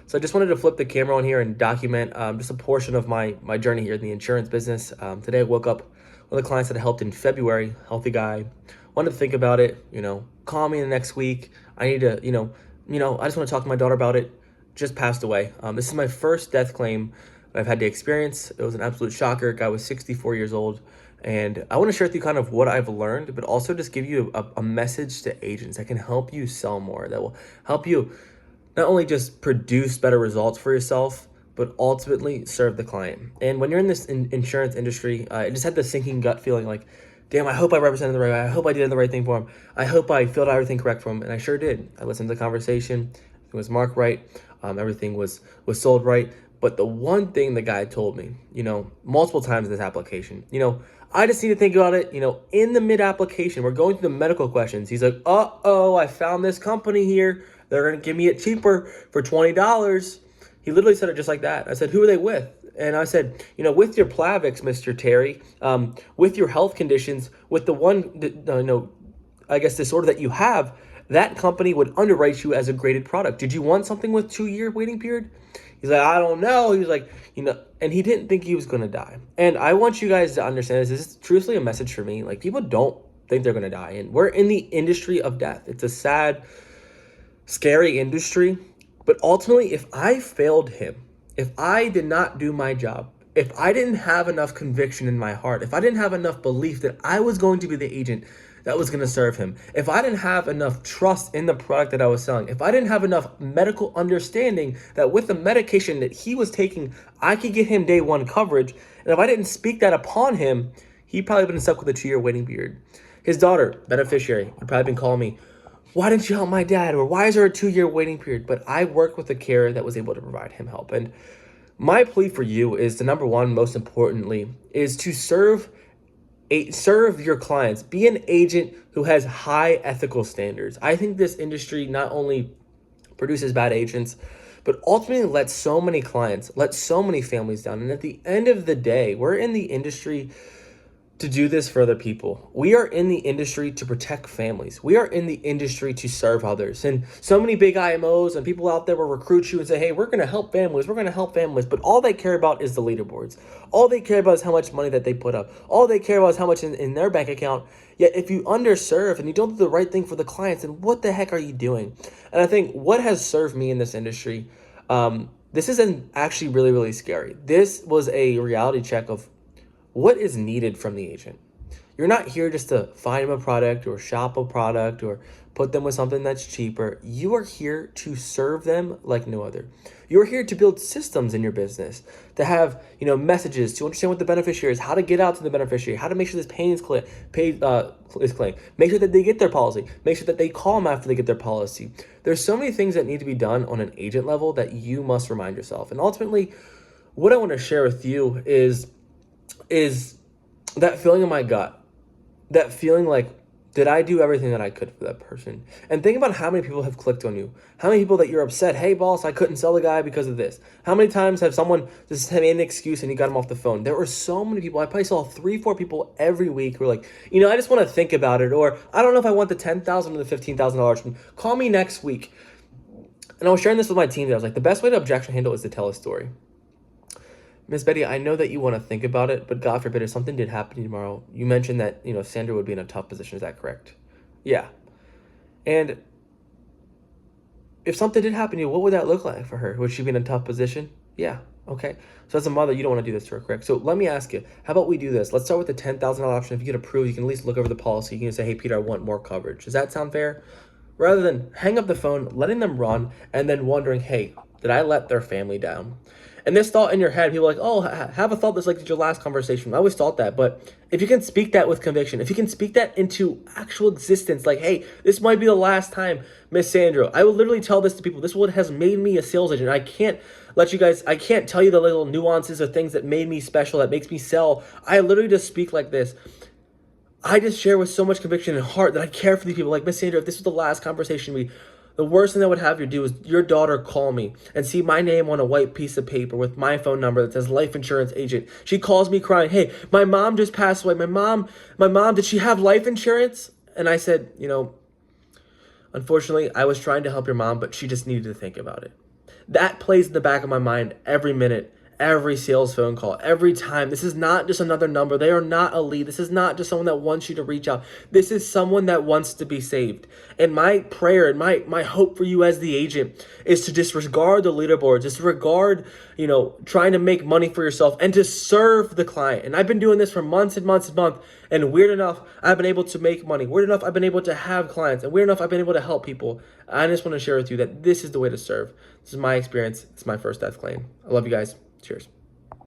So I just wanted to flip the camera on here and document just a portion of my journey here in the insurance business. Today I woke up, one of the clients that I helped in February, healthy guy, wanted to think about it, call me the next week. I need to, I just want to talk to my daughter about it. Just passed away. This is my first death claim that I've had to experience. It was an absolute shocker. Guy was 64 years old. And I want to share with you kind of what I've learned, but also just give you a message to agents that can help you sell more, that will help you not only just produce better results for yourself, but ultimately serve the client. And when you're in this insurance industry, I just had this sinking gut feeling like, damn, I hope I represented the right way. I hope I did the right thing for him. I hope I filled out everything correct for him. And I sure did. I listened to the conversation. It was marked right. Everything was sold right. But the one thing the guy told me, multiple times in this application, I just need to think about it, in the mid-application, we're going through the medical questions. He's like, uh-oh, I found this company here. They're going to give me it cheaper for $20. He literally said it just like that. I said, who are they with? And I said, with your Plavix, Mr. Terry, with your health conditions, with the one, I guess disorder that you have, that company would underwrite you as a graded product. Did you want something with 2-year waiting period? He's like, I don't know. He was like, and he didn't think he was going to die. And I want you guys to understand this. This is truthfully a message for me. Like, people don't think they're going to die. And we're in the industry of death. It's a sad, scary industry. But ultimately, if I failed him, if I did not do my job, if I didn't have enough conviction in my heart, if I didn't have enough belief that I was going to be the agent that was going to serve him, if I didn't have enough trust in the product that I was selling, if I didn't have enough medical understanding that with the medication that he was taking, I could get him day one coverage, and if I didn't speak that upon him, he probably been stuck with a 2-year waiting period. His daughter, beneficiary, would probably been calling me, why didn't you help my dad? Or why is there a 2-year waiting period? But I worked with a carrier that was able to provide him help. And my plea for you is to, number one, most importantly, is to serve your clients. Be an agent who has high ethical standards. I think this industry not only produces bad agents, but ultimately lets so many clients, lets so many families down. And at the end of the day, we're in the industry to do this for other people. We are in the industry to protect families. We are in the industry to serve others. And so many big IMOs and people out there will recruit you and say, hey, we're going to help families. We're going to help families. But all they care about is the leaderboards. All they care about is how much money that they put up. All they care about is how much in their bank account. Yet if you underserve and you don't do the right thing for the clients, then what the heck are you doing? And I think what has served me in this industry, this isn't actually really, really scary. This was a reality check of what is needed from the agent. You're not here just to find them a product or shop a product or put them with something that's cheaper. You are here to serve them like no other. You're here to build systems in your business, to have, messages, to understand what the beneficiary is, how to get out to the beneficiary, how to make sure this pain is claimed, make sure that they get their policy, make sure that they call them after they get their policy. There's so many things that need to be done on an agent level that you must remind yourself. And ultimately, what I want to share with you is that feeling in my gut, that feeling like, did I do everything that I could for that person? And think about how many people have clicked on you. How many people that you're upset, hey boss, I couldn't sell the guy because of this. How many times have someone just made an excuse and you got him off the phone? There were so many people. I probably saw 3-4 people every week who were like, I just want to think about it. Or I don't know if I want the $10,000 or the $15,000. Call me next week. And I was sharing this with my team. I was like, the best way to objection handle is to tell a story. Miss Betty, I know that you want to think about it, but God forbid if something did happen to you tomorrow, you mentioned that, Sandra would be in a tough position. Is that correct? Yeah. And if something did happen to you, what would that look like for her? Would she be in a tough position? Yeah. Okay. So as a mother, you don't want to do this to her, correct? So let me ask you, how about we do this? Let's start with the $10,000 option. If you get approved, you can at least look over the policy. You can say, hey, Peter, I want more coverage. Does that sound fair? Rather than hang up the phone, letting them run, and then wondering, hey, did I let their family down? And this thought in your head, people are like, oh, have a thought that's like your last conversation. I always thought that. But if you can speak that with conviction, if you can speak that into actual existence, like, hey, this might be the last time, Miss Sandra. I will literally tell this to people. This is what has made me a sales agent. I can't tell you the little nuances or things that made me special, that makes me sell. I literally just speak like this. I just share with so much conviction and heart that I care for these people. Like, Miss Sandra, if this was the last conversation the worst thing that would have you do is your daughter call me and see my name on a white piece of paper with my phone number that says life insurance agent. She calls me crying, hey, my mom just passed away. My mom, did she have life insurance? And I said, unfortunately, I was trying to help your mom, but she just needed to think about it. That plays in the back of my mind every minute, every sales phone call, every time. This is not just another number. They are not a lead. This is not just someone that wants you to reach out. This is someone that wants to be saved. And my prayer and my hope for you as the agent is to disregard the leaderboard, disregard, trying to make money for yourself and to serve the client. And I've been doing this for months and months and months. And weird enough, I've been able to make money. Weird enough, I've been able to have clients. And weird enough, I've been able to help people. I just want to share with you that this is the way to serve. This is my experience. It's my first death claim. I love you guys. Cheers.